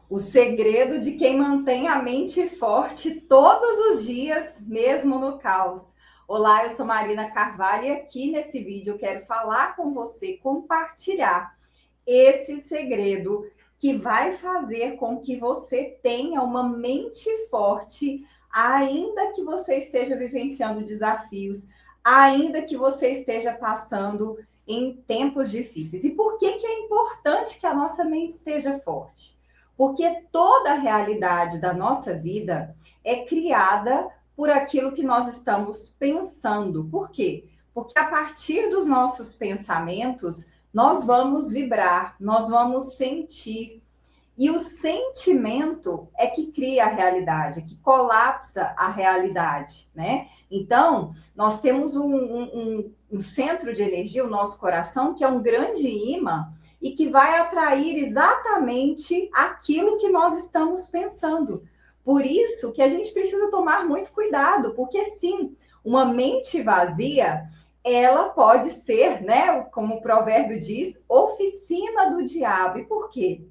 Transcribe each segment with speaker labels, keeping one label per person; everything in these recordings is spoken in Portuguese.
Speaker 1: O segredo de quem mantém a mente forte todos os dias, mesmo no caos. Olá, eu sou Marina Carvalho e aqui nesse vídeo eu quero falar com você, compartilhar esse segredo que vai fazer com que você tenha uma mente forte, ainda que você esteja vivenciando desafios, ainda que você esteja passando em tempos difíceis. E por que é importante que a nossa mente esteja forte? Porque toda a realidade da nossa vida é criada por aquilo que nós estamos pensando. Por quê? Porque a partir dos nossos pensamentos, nós vamos vibrar, nós vamos sentir. E o sentimento é que cria a realidade, que colapsa a realidade, né? Então, nós temos um centro de energia, o nosso coração, que é um grande imã e que vai atrair exatamente aquilo que nós estamos pensando. Por isso que a gente precisa tomar muito cuidado, porque sim, uma mente vazia, ela pode ser, né, como o provérbio diz, oficina do diabo. E por quê?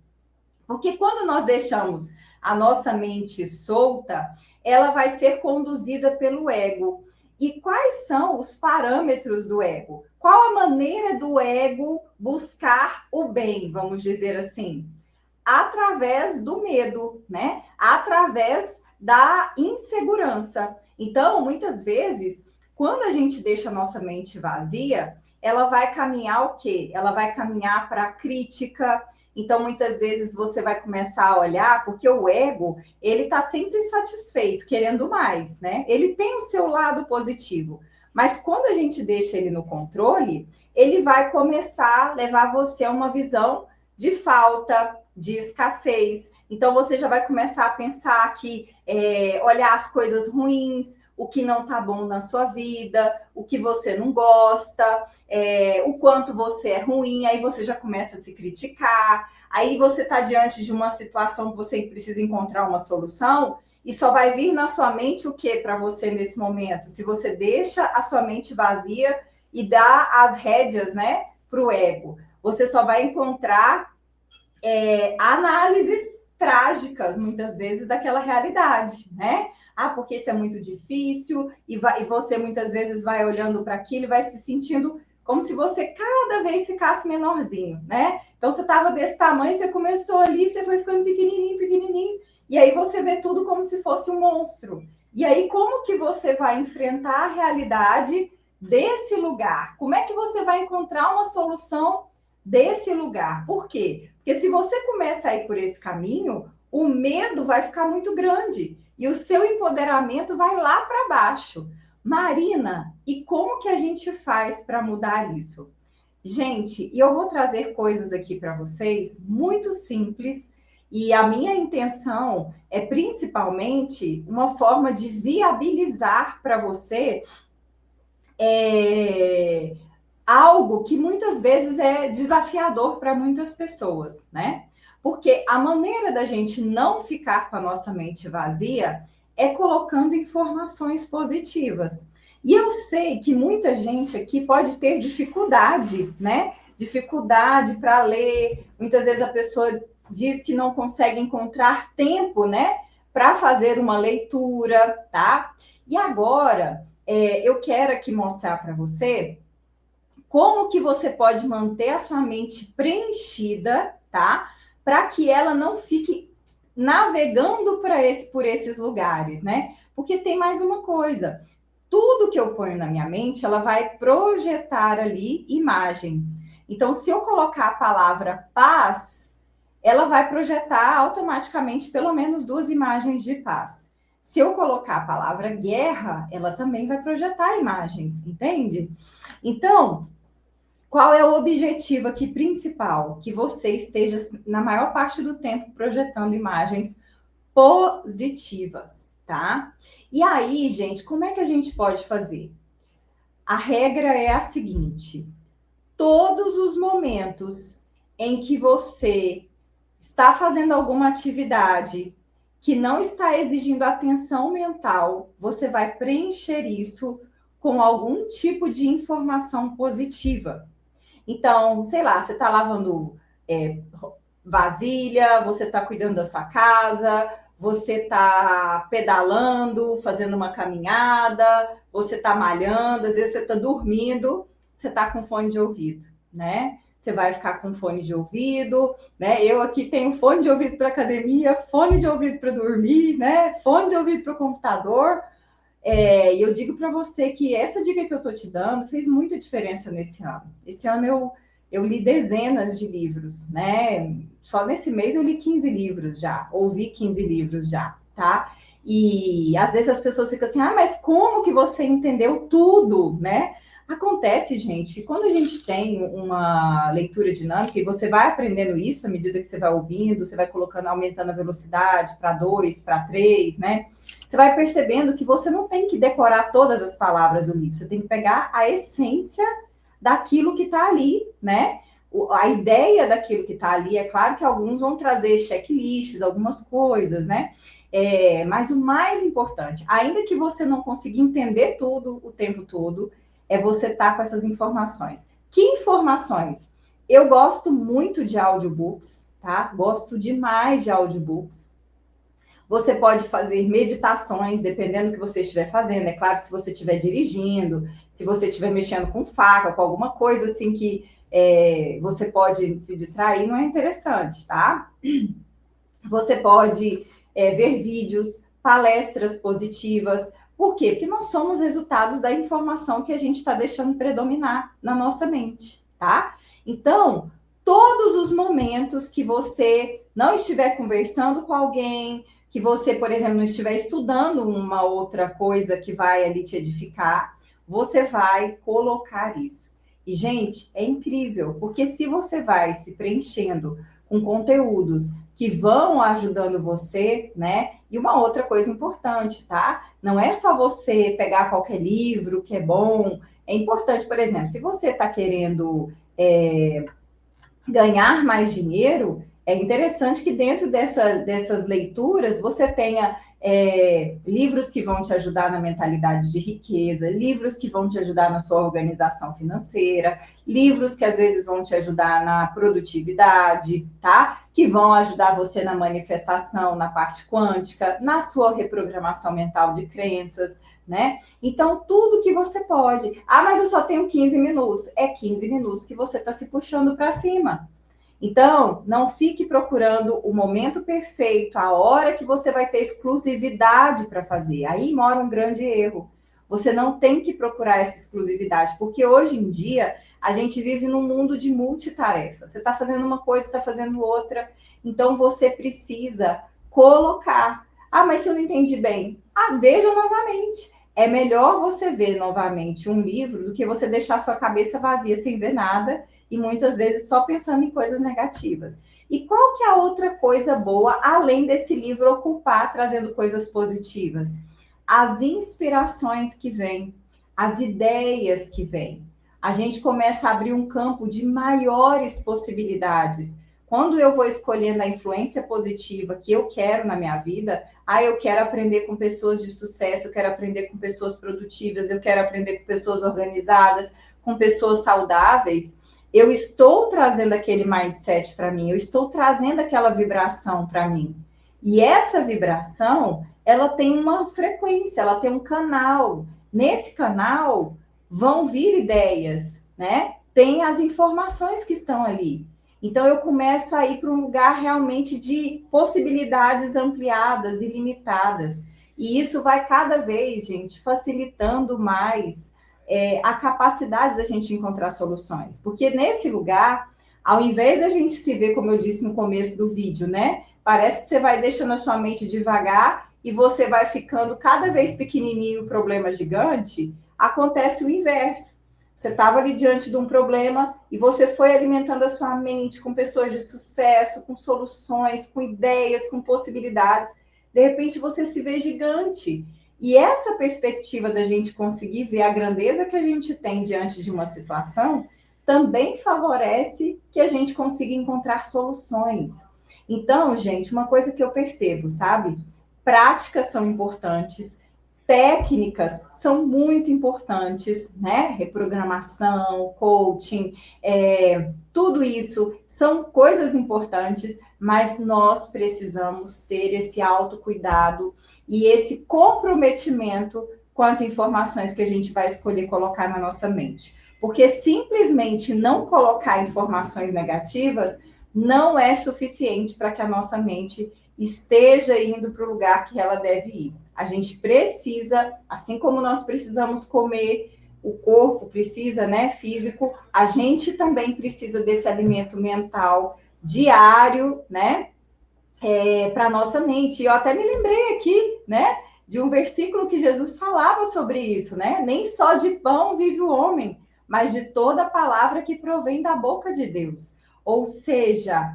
Speaker 1: Porque quando nós deixamos a nossa mente solta, ela vai ser conduzida pelo ego. E quais são os parâmetros do ego? Qual a maneira do ego buscar o bem, vamos dizer assim? Através do medo, né? Através da insegurança. Então, muitas vezes, quando a gente deixa a nossa mente vazia, ela vai caminhar o quê? Ela vai caminhar para a crítica. Então, muitas vezes você vai começar a olhar, porque o ego, ele está sempre insatisfeito, querendo mais, né? Ele tem o seu lado positivo, mas quando a gente deixa ele no controle, ele vai começar a levar você a uma visão de falta, de escassez. Então você já vai começar a pensar que olhar as coisas ruins, o que não tá bom na sua vida, o que você não gosta, o quanto você é ruim, aí você já começa a se criticar, aí você está diante de uma situação que você precisa encontrar uma solução, e só vai vir na sua mente o que para você nesse momento? Se você deixa a sua mente vazia e dá as rédeas, né, para o ego, você só vai encontrar análises trágicas, muitas vezes, daquela realidade, né? Ah, porque isso é muito difícil, e você muitas vezes vai olhando para aquilo e vai se sentindo como se você cada vez ficasse menorzinho, né? Então você estava desse tamanho, você começou ali, você foi ficando pequenininho, pequenininho, e aí você vê tudo como se fosse um monstro. E aí como que você vai enfrentar a realidade desse lugar? Como é que você vai encontrar uma solução desse lugar? Por quê? Porque se você começa a ir por esse caminho, o medo vai ficar muito grande e o seu empoderamento vai lá para baixo. Marina, e como que a gente faz para mudar isso? Gente, e eu vou trazer coisas aqui para vocês muito simples, e a minha intenção é principalmente uma forma de viabilizar para você algo que muitas vezes é desafiador para muitas pessoas, né? Porque a maneira da gente não ficar com a nossa mente vazia é colocando informações positivas. E eu sei que muita gente aqui pode ter dificuldade, né? Dificuldade para ler. Muitas vezes a pessoa diz que não consegue encontrar tempo, né? Para fazer uma leitura, tá? E agora, eu quero aqui mostrar para você como que você pode manter a sua mente preenchida, tá? Para que ela não fique navegando por esses lugares, né? Porque tem mais uma coisa. Tudo que eu ponho na minha mente, ela vai projetar ali imagens. Então, se eu colocar a palavra paz, ela vai projetar automaticamente pelo menos duas imagens de paz. Se eu colocar a palavra guerra, ela também vai projetar imagens, entende? Então, qual é o objetivo aqui principal? Que você esteja, na maior parte do tempo, projetando imagens positivas, tá? E aí, gente, como é que a gente pode fazer? A regra é a seguinte: todos os momentos em que você está fazendo alguma atividade que não está exigindo atenção mental, você vai preencher isso com algum tipo de informação positiva. Então, sei lá, você está lavando vasilha, você está cuidando da sua casa, você está pedalando, fazendo uma caminhada, você está malhando, às vezes você está dormindo, você está com fone de ouvido, né? Você vai ficar com fone de ouvido, né? Eu aqui tenho fone de ouvido para academia, fone de ouvido para dormir, né? Fone de ouvido para o computador. E eu digo para você que essa dica que eu estou te dando fez muita diferença nesse ano. Esse ano eu li dezenas de livros, né? Só nesse mês eu li 15 livros já, ouvi 15 livros já, tá? E às vezes as pessoas ficam assim, mas como que você entendeu tudo, né? Acontece, gente, que quando a gente tem uma leitura dinâmica e você vai aprendendo isso à medida que você vai ouvindo, você vai colocando, aumentando a velocidade para 2, para 3, né? Você vai percebendo que você não tem que decorar todas as palavras do livro, você tem que pegar a essência daquilo que está ali, né? A ideia daquilo que está ali, é claro que alguns vão trazer checklists, algumas coisas, né? Mas o mais importante, ainda que você não consiga entender tudo o tempo todo, é você estar com essas informações. Que informações? Eu gosto muito de audiobooks, tá? Gosto demais de audiobooks. Você pode fazer meditações, dependendo do que você estiver fazendo. É claro que se você estiver dirigindo, se você estiver mexendo com faca, com alguma coisa assim que você pode se distrair, não é interessante, tá? Você pode ver vídeos, palestras positivas. Por quê? Porque nós somos resultados da informação que a gente está deixando predominar na nossa mente, tá? Então, todos os momentos que você não estiver conversando com alguém, que você, por exemplo, não estiver estudando uma outra coisa que vai ali te edificar, você vai colocar isso. E, gente, é incrível, porque se você vai se preenchendo com conteúdos que vão ajudando você, né? E uma outra coisa importante, tá? Não é só você pegar qualquer livro que é bom. É importante, por exemplo, se você está querendo ganhar mais dinheiro, é interessante que dentro dessas leituras você tenha livros que vão te ajudar na mentalidade de riqueza, livros que vão te ajudar na sua organização financeira, livros que às vezes vão te ajudar na produtividade, tá? Que vão ajudar você na manifestação, na parte quântica, na sua reprogramação mental de crenças, né? Então, tudo que você pode. Mas eu só tenho 15 minutos. É 15 minutos que você está se puxando para cima. Então, não fique procurando o momento perfeito, a hora que você vai ter exclusividade para fazer. Aí mora um grande erro. Você não tem que procurar essa exclusividade, porque hoje em dia a gente vive num mundo de multitarefa. Você está fazendo uma coisa, está fazendo outra. Então, você precisa colocar. Mas se eu não entendi bem, veja novamente. É melhor você ver novamente um livro do que você deixar sua cabeça vazia sem ver nada e muitas vezes só pensando em coisas negativas. E qual que é a outra coisa boa, além desse livro ocupar, trazendo coisas positivas? As inspirações que vêm, as ideias que vêm. A gente começa a abrir um campo de maiores possibilidades. Quando eu vou escolhendo a influência positiva que eu quero na minha vida, eu quero aprender com pessoas de sucesso, eu quero aprender com pessoas produtivas, eu quero aprender com pessoas organizadas, com pessoas saudáveis. Eu estou trazendo aquele mindset para mim, eu estou trazendo aquela vibração para mim. E essa vibração, ela tem uma frequência, ela tem um canal. Nesse canal vão vir ideias, né? Tem as informações que estão ali. Então, eu começo a ir para um lugar realmente de possibilidades ampliadas, ilimitadas. E isso vai cada vez, gente, facilitando mais a capacidade da gente encontrar soluções. Porque nesse lugar, ao invés da gente se ver, como eu disse no começo do vídeo, né? Parece que você vai deixando a sua mente devagar e você vai ficando cada vez pequenininho, o problema gigante. Acontece o inverso. Você estava ali diante de um problema e você foi alimentando a sua mente com pessoas de sucesso, com soluções, com ideias, com possibilidades. De repente, você se vê gigante. E essa perspectiva da gente conseguir ver a grandeza que a gente tem diante de uma situação também favorece que a gente consiga encontrar soluções. Então, gente, uma coisa que eu percebo, sabe? Práticas são importantes, técnicas são muito importantes, né? Reprogramação, coaching, tudo isso são coisas importantes, mas nós precisamos ter esse autocuidado e esse comprometimento com as informações que a gente vai escolher colocar na nossa mente. Porque simplesmente não colocar informações negativas não é suficiente para que a nossa mente esteja indo para o lugar que ela deve ir. A gente precisa, assim como nós precisamos comer, o corpo precisa, né, físico, a gente também precisa desse alimento mental diário, né, para a nossa mente. Eu até me lembrei aqui, né, de um versículo que Jesus falava sobre isso, né? Nem só de pão vive o homem, mas de toda palavra que provém da boca de Deus. Ou seja,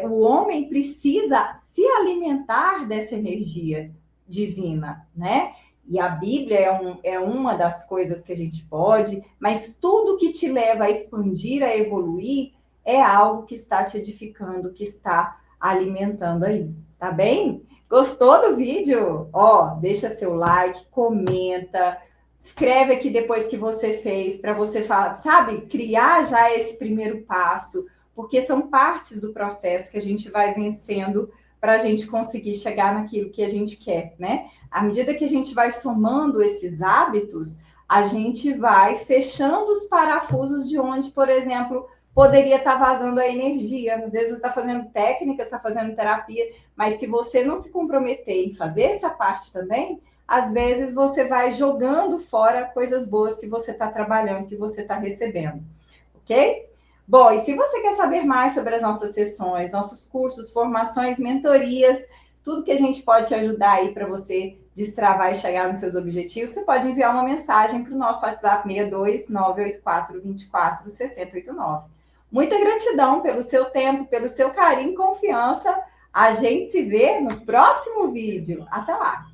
Speaker 1: o homem precisa se alimentar dessa energia divina, né? E a Bíblia é uma das coisas que a gente pode, mas tudo que te leva a expandir, a evoluir, é algo que está te edificando, que está alimentando aí, tá bem? Gostou do vídeo? Ó, deixa seu like, comenta, escreve aqui depois que você fez, para você falar, sabe, criar já esse primeiro passo, porque são partes do processo que a gente vai vencendo para a gente conseguir chegar naquilo que a gente quer, né? À medida que a gente vai somando esses hábitos, a gente vai fechando os parafusos de onde, por exemplo, poderia estar vazando a energia. Às vezes você está fazendo técnica, está fazendo terapia, mas se você não se comprometer em fazer essa parte também, às vezes você vai jogando fora coisas boas que você está trabalhando, que você está recebendo, ok? Bom, e se você quer saber mais sobre as nossas sessões, nossos cursos, formações, mentorias, tudo que a gente pode te ajudar aí para você destravar e chegar nos seus objetivos, você pode enviar uma mensagem para o nosso WhatsApp 62 984 24 6089. Muita gratidão pelo seu tempo, pelo seu carinho e confiança. A gente se vê no próximo vídeo. Até lá!